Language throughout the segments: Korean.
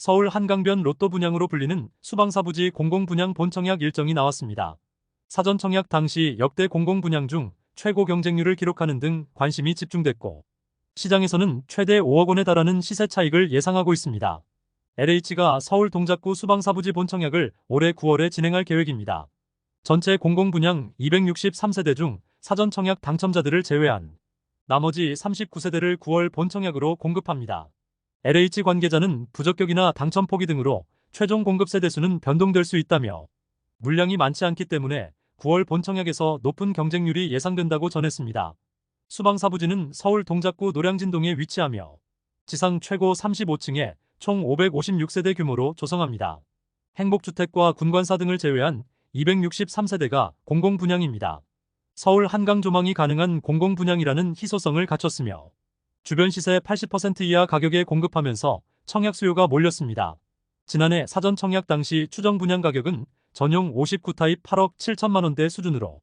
서울 한강변 로또 분양으로 불리는 수방사부지 공공분양 본청약 일정이 나왔습니다. 사전 청약 당시 역대 공공분양 중 최고 경쟁률을 기록하는 등 관심이 집중됐고, 시장에서는 최대 5억 원에 달하는 시세 차익을 예상하고 있습니다. LH가 서울 동작구 수방사부지 본청약을 올해 9월에 진행할 계획입니다. 전체 공공분양 263세대 중 사전 청약 당첨자들을 제외한 나머지 39세대를 9월 본청약으로 공급합니다. LH 관계자는 부적격이나 당첨 포기 등으로 최종 공급 세대수는 변동될 수 있다며, 물량이 많지 않기 때문에 9월 본청약에서 높은 경쟁률이 예상된다고 전했습니다. 수방사부지는 서울 동작구 노량진동에 위치하며 지상 최고 35층에 총 556세대 규모로 조성합니다. 행복주택과 군관사 등을 제외한 263세대가 공공분양입니다. 서울 한강 조망이 가능한 공공분양이라는 희소성을 갖췄으며 주변 시세 80% 이하 가격에 공급하면서 청약 수요가 몰렸습니다. 지난해 사전 청약 당시 추정 분양 가격은 전용 59타입 8억 7천만 원대 수준으로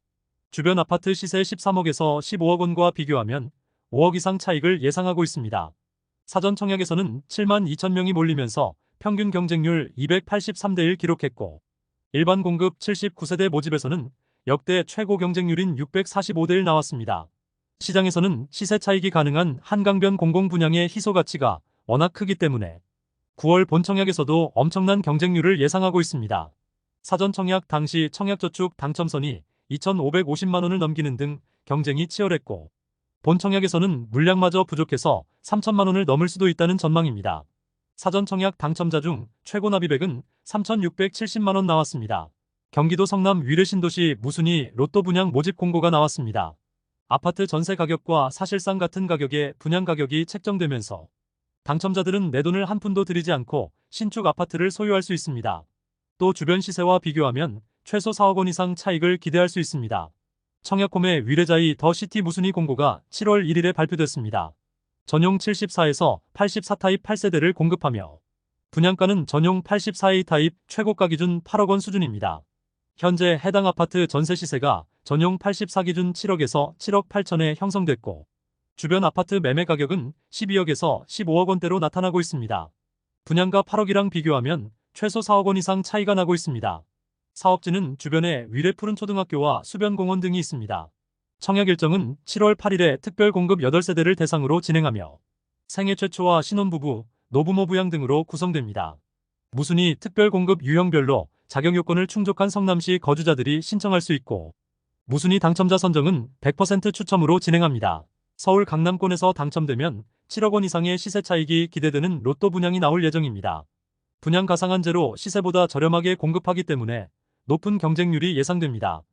주변 아파트 시세 13억에서 15억 원과 비교하면 5억 이상 차익을 예상하고 있습니다. 사전 청약에서는 7만 2천 명이 몰리면서 평균 경쟁률 283대 1 기록했고, 일반 공급 79세대 모집에서는 역대 최고 경쟁률인 645대 1 나왔습니다. 시장에서는 시세 차익이 가능한 한강변 공공분양의 희소 가치가 워낙 크기 때문에 9월 본청약에서도 엄청난 경쟁률을 예상하고 있습니다. 사전 청약 당시 청약저축 당첨선이 2,550만 원을 넘기는 등 경쟁이 치열했고, 본청약에서는 물량마저 부족해서 3천만 원을 넘을 수도 있다는 전망입니다. 사전 청약 당첨자 중 최고 납입액은 3,670만 원 나왔습니다. 경기도 성남 위례신도시 무순위 로또 분양 모집 공고가 나왔습니다. 아파트 전세 가격과 사실상 같은 가격의 분양 가격이 책정되면서 당첨자들은 내 돈을 한 푼도 들이지 않고 신축 아파트를 소유할 수 있습니다. 또 주변 시세와 비교하면 최소 4억 원 이상 차익을 기대할 수 있습니다. 청약홈의 위례자이 더 시티 무순위 공고가 7월 1일에 발표됐습니다. 전용 74에서 84타입 8세대를 공급하며 분양가는 전용 84A 타입 최고가 기준 8억 원 수준입니다. 현재 해당 아파트 전세 시세가 전용 84 기준 7억에서 7억 8천에 형성됐고, 주변 아파트 매매 가격은 12억에서 15억 원대로 나타나고 있습니다. 분양가 8억이랑 비교하면 최소 4억 원 이상 차이가 나고 있습니다. 사업지는 주변에 위례 푸른 초등학교와 수변공원 등이 있습니다. 청약 일정은 7월 8일에 특별 공급 8세대를 대상으로 진행하며 생애 최초와 신혼부부, 노부모 부양 등으로 구성됩니다. 무순위 특별 공급 유형별로 자격 요건을 충족한 성남시 거주자들이 신청할 수 있고, 무순위 당첨자 선정은 100% 추첨으로 진행합니다. 서울 강남권에서 당첨되면 7억 원 이상의 시세 차익이 기대되는 로또 분양이 나올 예정입니다. 분양 가상한제로 시세보다 저렴하게 공급하기 때문에 높은 경쟁률이 예상됩니다.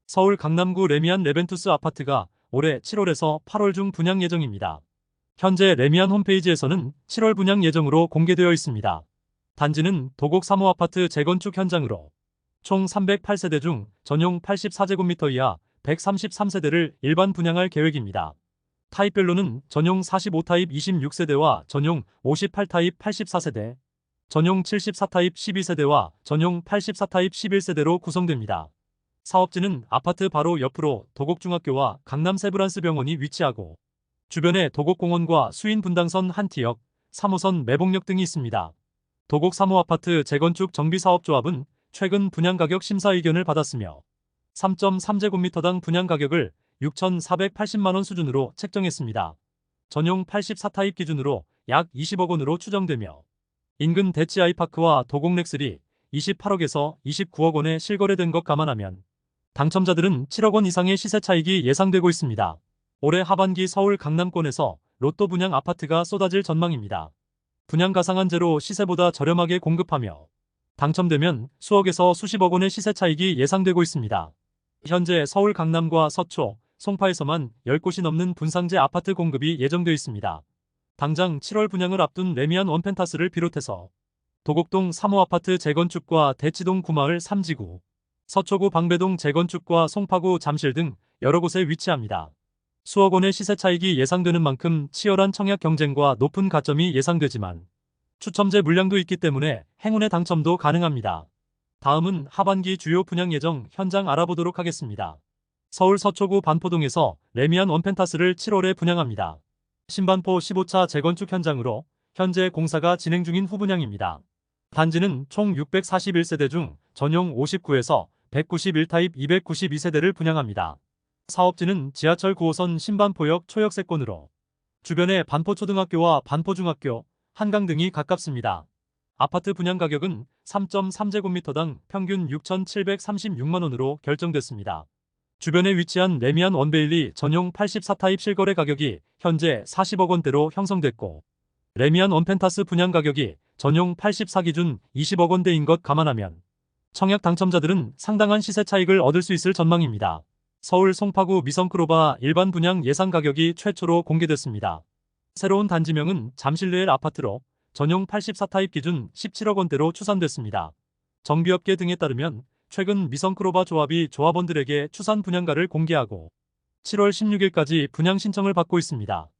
서울 강남구 레미안 레벤투스 아파트가 올해 7월에서 8월 중 분양 예정입니다. 현재 레미안 홈페이지에서는 7월 분양 예정으로 공개되어 있습니다. 단지는 도곡 3호 아파트 재건축 현장으로 총 308세대 중 전용 84제곱미터 이하 133세대를 일반 분양할 계획입니다. 타입별로는 전용 45타입 26세대와 전용 58타입 84세대, 전용 74타입 12세대와 전용 84타입 11세대로 구성됩니다. 사업지는 아파트 바로 옆으로 도곡중학교와 강남 세브란스 병원이 위치하고, 주변에 도곡공원과 수인분당선 한티역, 3호선 매봉역 등이 있습니다. 도곡 3호 아파트 재건축 정비사업조합은 최근 분양가격 심사 의견을 받았으며 3.3제곱미터당 분양가격을 6,480만 원 수준으로 책정했습니다. 전용 84타입 기준으로 약 20억 원으로 추정되며, 인근 대치 아이파크와 도곡렉슬이 28억에서 29억 원에 실거래된 것 감안하면 당첨자들은 7억 원 이상의 시세 차익이 예상되고 있습니다. 올해 하반기 서울 강남권에서 로또 분양 아파트가 쏟아질 전망입니다. 분양 가상한제로 시세보다 저렴하게 공급하며 당첨되면 수억에서 수십억 원의 시세 차익이 예상되고 있습니다. 현재 서울 강남과 서초, 송파에서만 10곳이 넘는 분상제 아파트 공급이 예정되어 있습니다. 당장 7월 분양을 앞둔 레미안 원펜타스를 비롯해서 도곡동 3호 아파트 재건축과 대치동 구마을 3지구, 서초구 방배동 재건축과 송파구 잠실 등 여러 곳에 위치합니다. 수억 원의 시세 차익이 예상되는 만큼 치열한 청약 경쟁과 높은 가점이 예상되지만 추첨제 물량도 있기 때문에 행운의 당첨도 가능합니다. 다음은 하반기 주요 분양 예정 현장 알아보도록 하겠습니다. 서울 서초구 반포동에서 레미안 원펜타스를 7월에 분양합니다. 신반포 15차 재건축 현장으로 현재 공사가 진행 중인 후분양입니다. 단지는 총 641세대 중 전용 59에서 191타입 292세대를 분양합니다. 사업지는 지하철 9호선 신반포역 초역세권으로 주변에 반포초등학교와 반포중학교, 한강 등이 가깝습니다. 아파트 분양 가격은 3.3제곱미터당 평균 6,736만원으로 결정됐습니다. 주변에 위치한 레미안 원베일리 전용 84타입 실거래 가격이 현재 40억원대로 형성됐고, 레미안 원펜타스 분양 가격이 전용 84 기준 20억원대인 것 감안하면 청약 당첨자들은 상당한 시세 차익을 얻을 수 있을 전망입니다. 서울 송파구 미성크로바 일반 분양 예상 가격이 최초로 공개됐습니다. 새로운 단지명은 잠실르엘 아파트로 전용 84타입 기준 17억원대로 추산됐습니다. 정비업계 등에 따르면 최근 미성크로바 조합이 조합원들에게 추산 분양가를 공개하고 7월 16일까지 분양 신청을 받고 있습니다.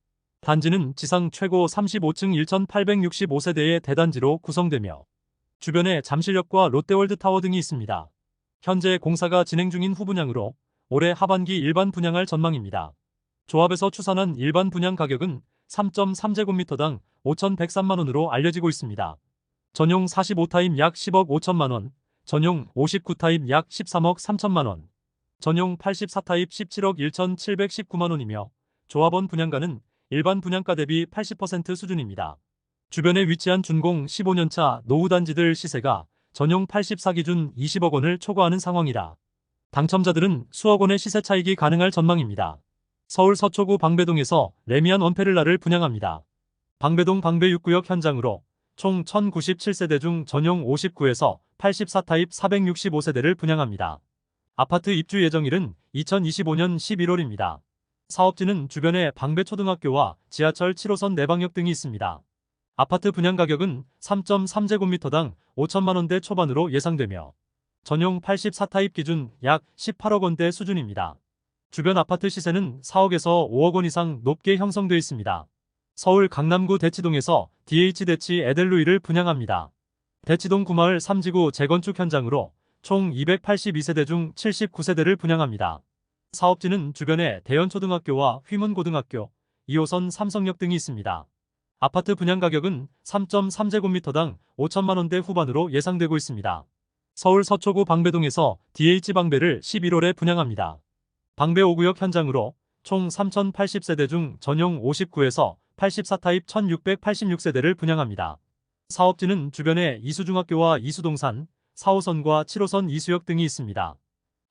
단지는 지상 최고 35층 1865세대의 대단지로 구성되며 주변에 잠실역과 롯데월드타워 등이 있습니다. 현재 공사가 진행 중인 후분양으로 올해 하반기 일반 분양할 전망입니다. 조합에서 추산한 일반 분양 가격은 3.3제곱미터당 5,103만원으로 알려지고 있습니다. 전용 45타입 약 10억 5천만원, 전용 59타입 약 13억 3천만원, 전용 84타입 17억 1,719만원이며 조합원 분양가는 일반 분양가 대비 80% 수준입니다. 주변에 위치한 준공 15년차 노후단지들 시세가 전용 84 기준 20억원을 초과하는 상황이라 당첨자들은 수억원의 시세 차익이 가능할 전망입니다. 서울 서초구 방배동에서 레미안 원페를라를 분양합니다. 방배동 방배 6구역 현장으로 총 1097세대 중 전용 59에서 84타입 465세대를 분양합니다. 아파트 입주 예정일은 2025년 11월입니다. 사업지는 주변에 방배초등학교와 지하철 7호선 내방역 등이 있습니다. 아파트 분양 가격은 3.3제곱미터당 5천만원대 초반으로 예상되며 전용 84타입 기준 약 18억원대 수준입니다. 주변 아파트 시세는 4억에서 5억원 이상 높게 형성되어 있습니다. 서울 강남구 대치동에서 DH대치 에델루이를 분양합니다. 대치동 구마을 3지구 재건축 현장으로 총 282세대 중 79세대를 분양합니다. 사업지는 주변에 대연초등학교와 휘문고등학교, 2호선 삼성역 등이 있습니다. 아파트 분양 가격은 3.3제곱미터당 5천만원대 후반으로 예상되고 있습니다. 서울 서초구 방배동에서 DH방배를 11월에 분양합니다. 방배 5구역 현장으로 총 3,080세대 중 전용 59에서 84타입 1,686세대를 분양합니다. 사업지는 주변에 이수중학교와 이수동산, 4호선과 7호선 이수역 등이 있습니다.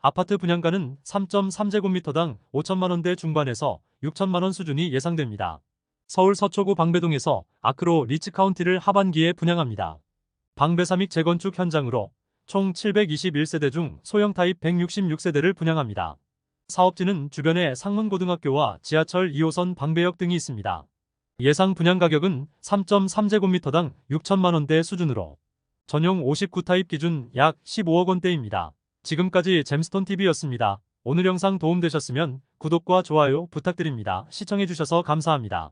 아파트 분양가는 3.3제곱미터당 5천만원대 중반에서 6천만원 수준이 예상됩니다. 서울 서초구 방배동에서 아크로 리츠카운티를 하반기에 분양합니다. 방배 3익 재건축 현장으로 총 721세대 중 소형 타입 166세대를 분양합니다. 사업지는 주변에 상문고등학교와 지하철 2호선 방배역 등이 있습니다. 예상 분양 가격은 3.3제곱미터당 6천만원대 수준으로 전용 59타입 기준 약 15억원대입니다. 지금까지 잼스톤TV였습니다. 오늘 영상 도움되셨으면 구독과 좋아요 부탁드립니다. 시청해주셔서 감사합니다.